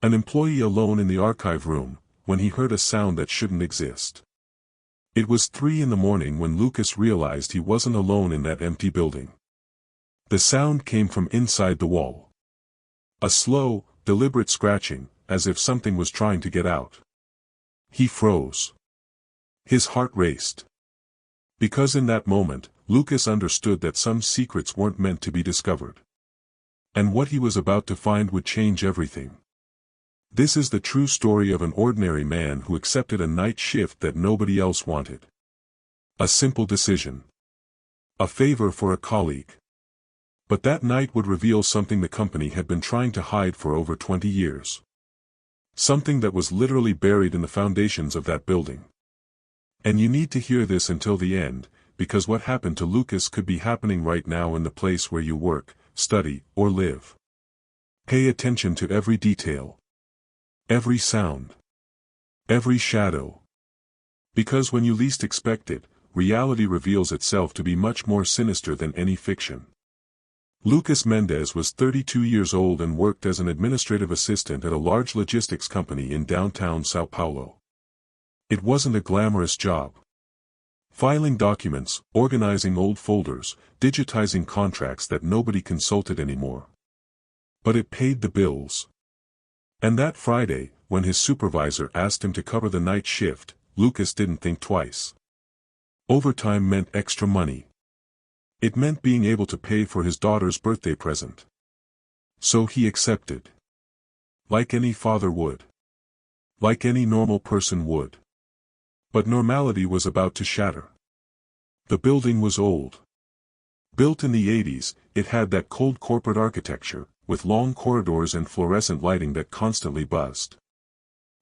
An employee alone in the archive room, when he heard a sound that shouldn't exist. It was 3 in the morning when Lucas realized he wasn't alone in that empty building. The sound came from inside the wall. A slow, deliberate scratching, as if something was trying to get out. He froze. His heart raced. Because in that moment, Lucas understood that some secrets weren't meant to be discovered. And what he was about to find would change everything. This is the true story of an ordinary man who accepted a night shift that nobody else wanted. A simple decision. A favor for a colleague. But that night would reveal something the company had been trying to hide for over 20 years. Something that was literally buried in the foundations of that building. And you need to hear this until the end, because what happened to Lucas could be happening right now in the place where you work, study, or live. Pay attention to every detail. Every sound. Every shadow. Because when you least expect it, reality reveals itself to be much more sinister than any fiction. Lucas Mendes was 32 years old and worked as an administrative assistant at a large logistics company in downtown São Paulo. It wasn't a glamorous job. Filing documents, organizing old folders, digitizing contracts that nobody consulted anymore. But it paid the bills. And that Friday, when his supervisor asked him to cover the night shift, Lucas didn't think twice. Overtime meant extra money. It meant being able to pay for his daughter's birthday present. So he accepted. Like any father would. Like any normal person would. But normality was about to shatter. The building was old. Built in the 80s, it had that cold corporate architecture, with long corridors and fluorescent lighting that constantly buzzed.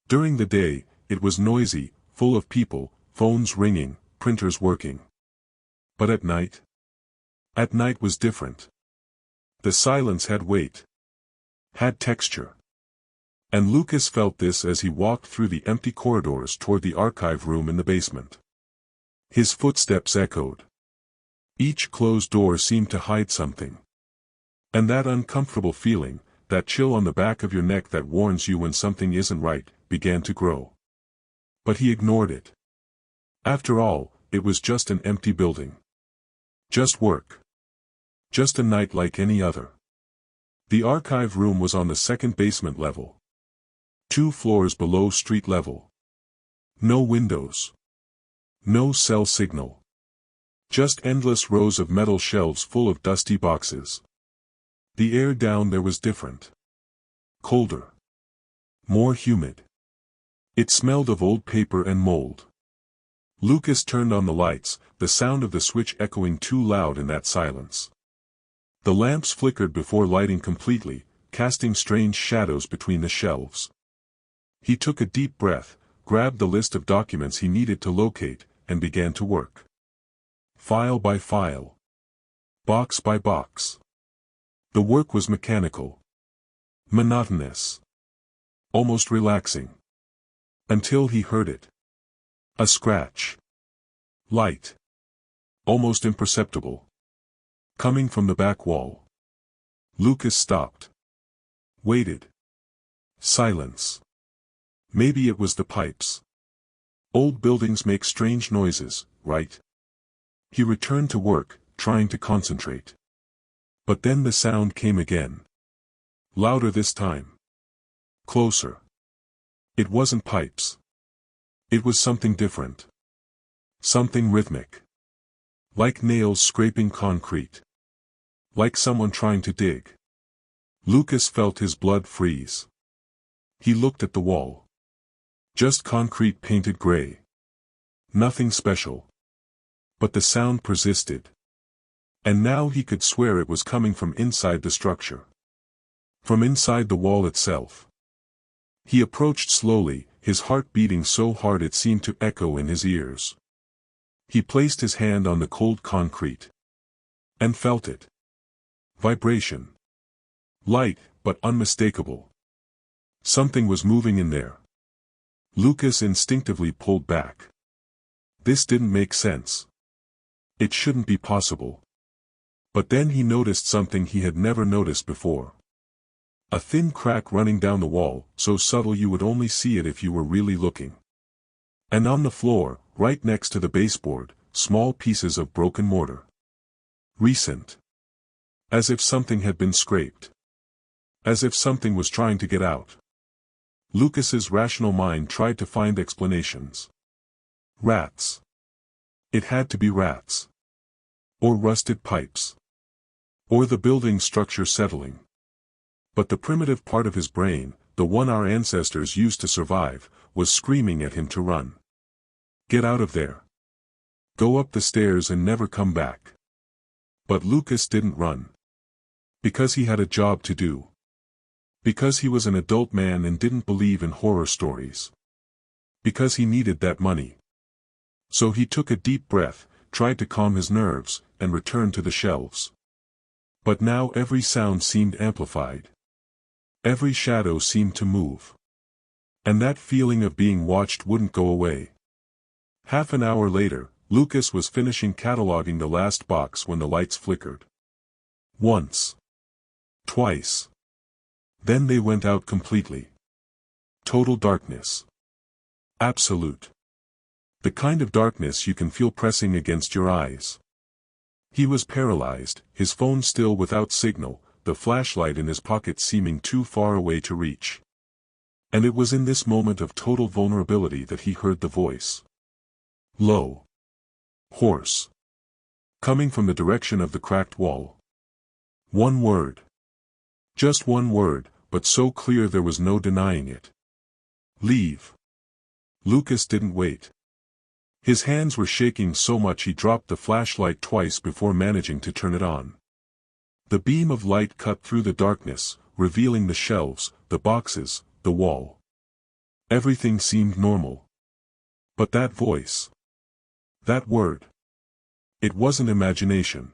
During the day, it was noisy, full of people, phones ringing, printers working. But at night? At night was different. The silence had weight. Had texture. And Lucas felt this as he walked through the empty corridors toward the archive room in the basement. His footsteps echoed. Each closed door seemed to hide something. And that uncomfortable feeling, that chill on the back of your neck that warns you when something isn't right, began to grow. But he ignored it. After all, it was just an empty building. Just work. Just a night like any other. The archive room was on the second basement level. 2 floors below street level. No windows. No cell signal. Just endless rows of metal shelves full of dusty boxes. The air down there was different. Colder. More humid. It smelled of old paper and mold. Lucas turned on the lights, the sound of the switch echoing too loud in that silence. The lamps flickered before lighting completely, casting strange shadows between the shelves. He took a deep breath, grabbed the list of documents he needed to locate, and began to work. File by file. Box by box. The work was mechanical. Monotonous. Almost relaxing. Until he heard it. A scratch. Light. Almost imperceptible. Coming from the back wall. Lucas stopped. Waited. Silence. Maybe it was the pipes. Old buildings make strange noises, right? He returned to work, trying to concentrate. But then the sound came again. Louder this time. Closer. It wasn't pipes. It was something different. Something rhythmic. Like nails scraping concrete. Like someone trying to dig. Lucas felt his blood freeze. He looked at the wall. Just concrete painted gray. Nothing special. But the sound persisted. And now he could swear it was coming from inside the structure. From inside the wall itself. He approached slowly, his heart beating so hard it seemed to echo in his ears. He placed his hand on the cold concrete. And felt it. Vibration. Light, but unmistakable. Something was moving in there. Lucas instinctively pulled back. This didn't make sense. It shouldn't be possible. But then he noticed something he had never noticed before. A thin crack running down the wall, so subtle you would only see it if you were really looking. And on the floor, right next to the baseboard, small pieces of broken mortar. Recent. As if something had been scraped. As if something was trying to get out. Lucas's rational mind tried to find explanations. Rats. It had to be rats. Or rusted pipes. Or the building structure settling. But the primitive part of his brain, the one our ancestors used to survive, was screaming at him to run. Get out of there. Go up the stairs and never come back. But Lucas didn't run. Because he had a job to do. Because he was an adult man and didn't believe in horror stories. Because he needed that money. So he took a deep breath, tried to calm his nerves, and returned to the shelves. But now every sound seemed amplified. Every shadow seemed to move. And that feeling of being watched wouldn't go away. Half an hour later, Lucas was finishing cataloging the last box when the lights flickered. Once. Twice. Then they went out completely. Total darkness. Absolute. The kind of darkness you can feel pressing against your eyes. He was paralyzed, his phone still without signal, the flashlight in his pocket seeming too far away to reach. And it was in this moment of total vulnerability that he heard the voice. Low. Hoarse. Coming from the direction of the cracked wall. One word. Just one word, but so clear there was no denying it. Leave. Lucas didn't wait. His hands were shaking so much he dropped the flashlight twice before managing to turn it on. The beam of light cut through the darkness, revealing the shelves, the boxes, the wall. Everything seemed normal. But that voice. That word. It wasn't imagination.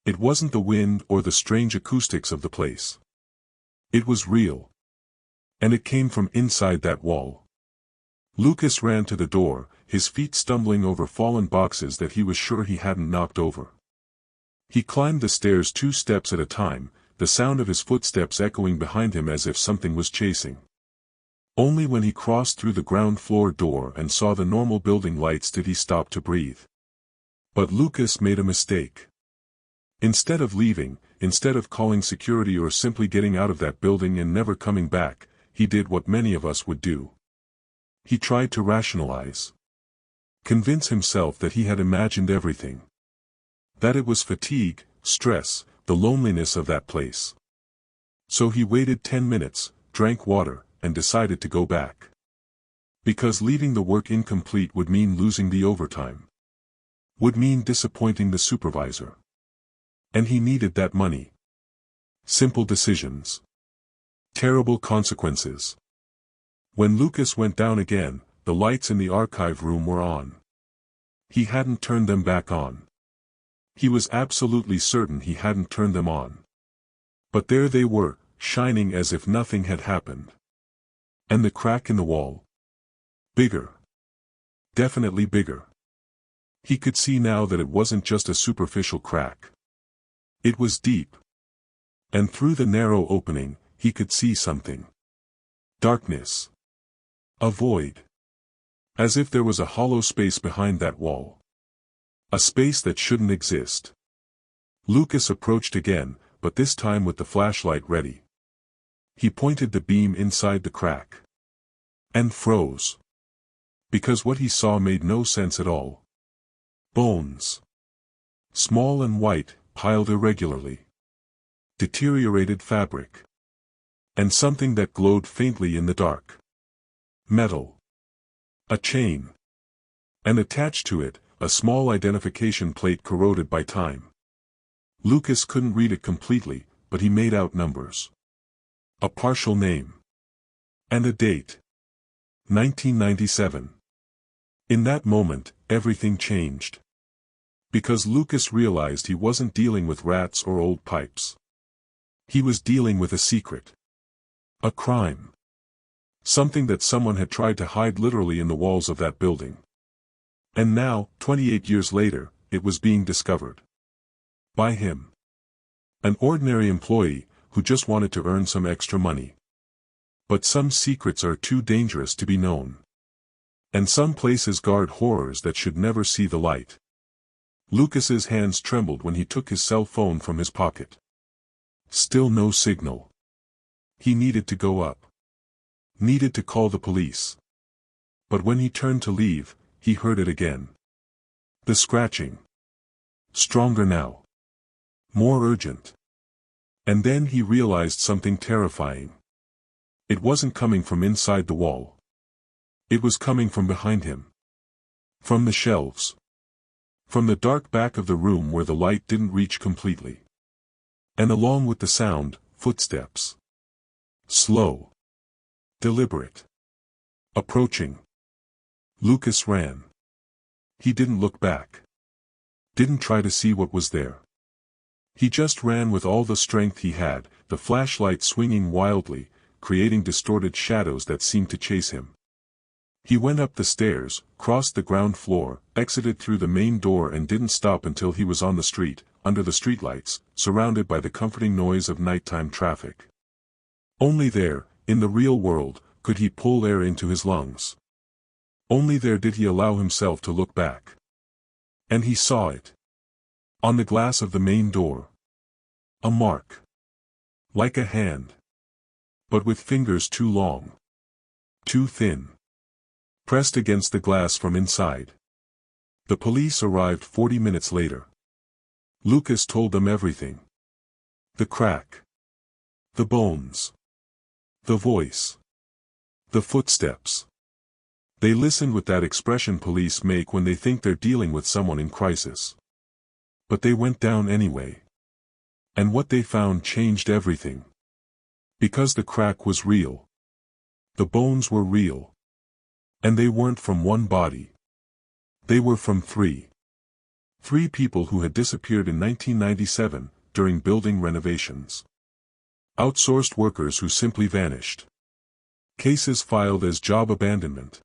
It wasn't the wind or the strange acoustics of the place. It was real. And it came from inside that wall. Lucas ran to the door, his feet stumbling over fallen boxes that he was sure he hadn't knocked over. He climbed the stairs 2 steps at a time, the sound of his footsteps echoing behind him as if something was chasing. Only when he crossed through the ground floor door and saw the normal building lights did he stop to breathe. But Lucas made a mistake. Instead of leaving, instead of calling security or simply getting out of that building and never coming back, he did what many of us would do. He tried to rationalize. Convince himself that he had imagined everything. That it was fatigue, stress, the loneliness of that place. So he waited 10 minutes, drank water, and decided to go back. Because leaving the work incomplete would mean losing the overtime. Would mean disappointing the supervisor. And he needed that money. Simple decisions. Terrible consequences. When Lucas went down again, the lights in the archive room were on. He hadn't turned them back on. He was absolutely certain he hadn't turned them on. But there they were, shining as if nothing had happened. And the crack in the wall. Bigger. Definitely bigger. He could see now that it wasn't just a superficial crack. It was deep. And through the narrow opening, he could see something. Darkness. A void. As if there was a hollow space behind that wall. A space that shouldn't exist. Lucas approached again, but this time with the flashlight ready. He pointed the beam inside the crack. And froze. Because what he saw made no sense at all. Bones. Small and white, piled irregularly. Deteriorated fabric. And something that glowed faintly in the dark. Metal. A chain. And attached to it, a small identification plate corroded by time. Lucas couldn't read it completely, but he made out numbers. A partial name. And a date. 1997. In that moment, everything changed. Because Lucas realized he wasn't dealing with rats or old pipes. He was dealing with a secret. A crime. Something that someone had tried to hide literally in the walls of that building. And now, 28 years later, it was being discovered. By him. An ordinary employee, who just wanted to earn some extra money. But some secrets are too dangerous to be known. And some places guard horrors that should never see the light. Lucas's hands trembled when he took his cell phone from his pocket. Still no signal. He needed to go up. Needed to call the police. But when he turned to leave, he heard it again. The scratching. Stronger now. More urgent. And then he realized something terrifying. It wasn't coming from inside the wall. It was coming from behind him. From the shelves. From the dark back of the room where the light didn't reach completely. And along with the sound, footsteps. Slow. Deliberate. Approaching. Lucas ran. He didn't look back. Didn't try to see what was there. He just ran with all the strength he had, the flashlight swinging wildly, creating distorted shadows that seemed to chase him. He went up the stairs, crossed the ground floor, exited through the main door and didn't stop until he was on the street, under the streetlights, surrounded by the comforting noise of nighttime traffic. Only there, in the real world, could he pull air into his lungs. Only there did he allow himself to look back. And he saw it. On the glass of the main door. A mark. Like a hand. But with fingers too long. Too thin. Pressed against the glass from inside. The police arrived 40 minutes later. Lucas told them everything. The crack. The bones. The voice. The footsteps. They listened with that expression police make when they think they're dealing with someone in crisis. But they went down anyway. And what they found changed everything. Because the crack was real. The bones were real. And they weren't from one body. They were from three. 3 people who had disappeared in 1997, during building renovations. Outsourced workers who simply vanished. Cases filed as job abandonment.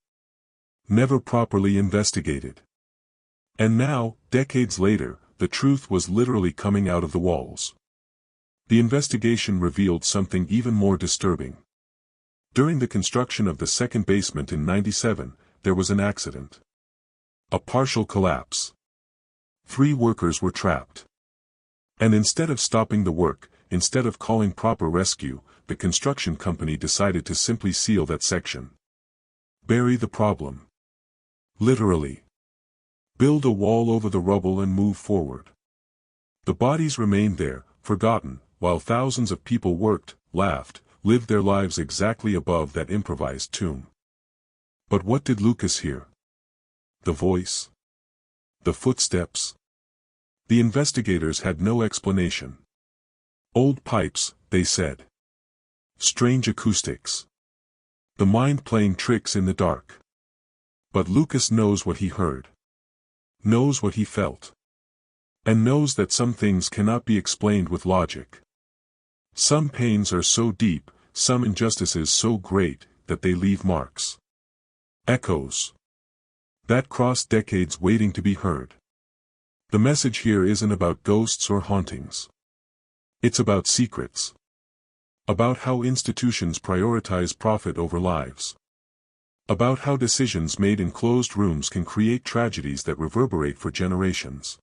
Never properly investigated. And now, decades later, the truth was literally coming out of the walls. The investigation revealed something even more disturbing. During the construction of the second basement in '97, there was an accident. A partial collapse. 3 workers were trapped. And instead of stopping the work, instead of calling proper rescue, the construction company decided to simply seal that section. Bury the problem. Literally. Build a wall over the rubble and move forward. The bodies remained there, forgotten, while thousands of people worked, laughed, lived their lives exactly above that improvised tomb. But what did Lucas hear? The voice? The footsteps? The investigators had no explanation. Old pipes, they said. Strange acoustics. The mind playing tricks in the dark. But Lucas knows what he heard. Knows what he felt. And knows that some things cannot be explained with logic. Some pains are so deep, some injustices so great, that they leave marks. Echoes. That cross decades waiting to be heard. The message here isn't about ghosts or hauntings. It's about secrets. About how institutions prioritize profit over lives. About how decisions made in closed rooms can create tragedies that reverberate for generations.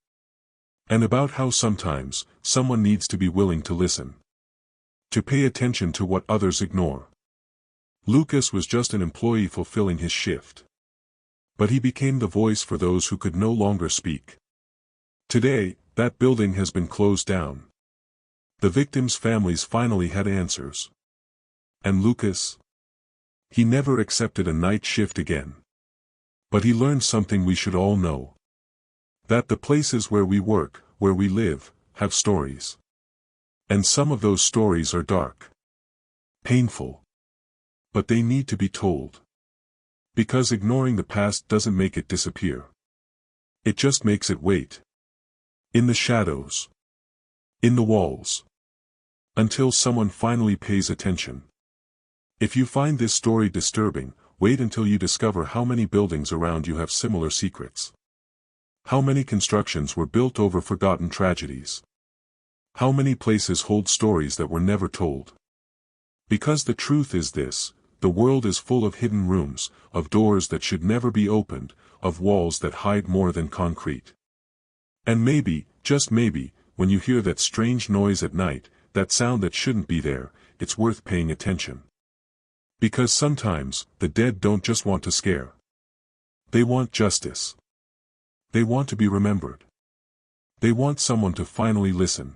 And about how sometimes, someone needs to be willing to listen. To pay attention to what others ignore. Lucas was just an employee fulfilling his shift. But he became the voice for those who could no longer speak. Today, that building has been closed down. The victims' families finally had answers. And Lucas? He never accepted a night shift again. But he learned something we should all know. That the places where we work, where we live, have stories. And some of those stories are dark. Painful. But they need to be told. Because ignoring the past doesn't make it disappear. It just makes it wait. In the shadows. In the walls. Until someone finally pays attention. If you find this story disturbing, wait until you discover how many buildings around you have similar secrets. How many constructions were built over forgotten tragedies. How many places hold stories that were never told? Because the truth is this, the world is full of hidden rooms, of doors that should never be opened, of walls that hide more than concrete. And maybe, just maybe, when you hear that strange noise at night, that sound that shouldn't be there, it's worth paying attention. Because sometimes, the dead don't just want to scare. They want justice. They want to be remembered. They want someone to finally listen.